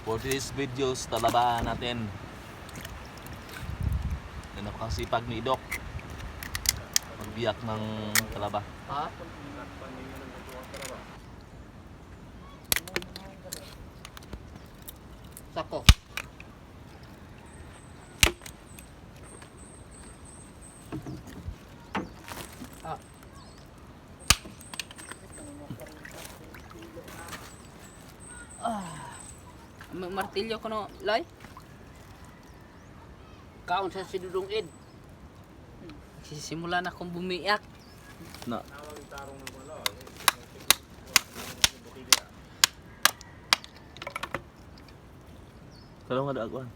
For today's videos, talabaan natin na napakasipag ni Idok magbiyak ng talaba. Ha? Sako. Ah. Martilyo ko no, Loy? Kaon sa sidudong id. Sisimula na akong bumiyak. Na. Kalau nga daagwan.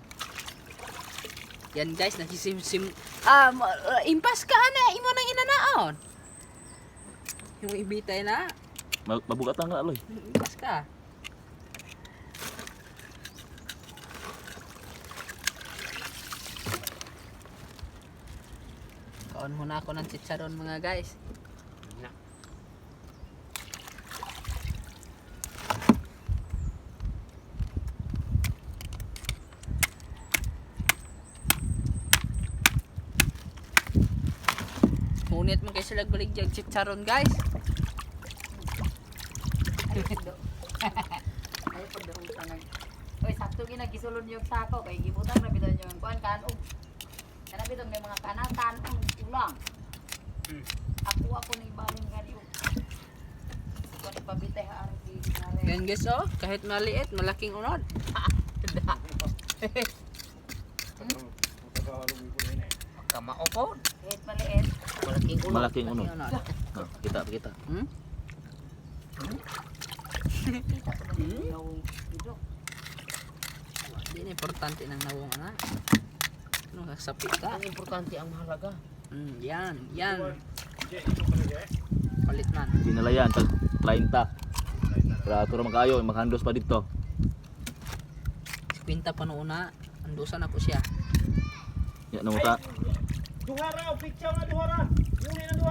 Yan guys, nagsisimsim. Impas ka na, imo nang inanaon. Yung ibitay na, Mabugat nga Loy. impas ka. Kaon muna ako ng chicharon mga guys. Ngunit mo kayo sila baligyan chicharon guys. Ay pagdarong sanay. Oy, sakto ginagisulod yung sako kay gibutang na bidan yung kuan kanog. Kana bitong may mga kanatan ulang. Ako ni baling gani og. Kuan pabitay ha ari ginare. Yan guys oh, kahit maliit, malaking unod. Kamao po. Kahit maliit. Malaking ulo. Malaking unod. Kita. Hmm? Kita ko na yung video. Hindi na importante ng nawong ana. Ano kasapit ka? Ang importante ang mahalaga. Yan. Palit man. Pinalayan tag 30. Para ato ra makayo makahandos pa dito. Si Quinta pa noon na, andusan ako siya. Ya nang uta. Duhara, picture na duhara. Yung ina duhara.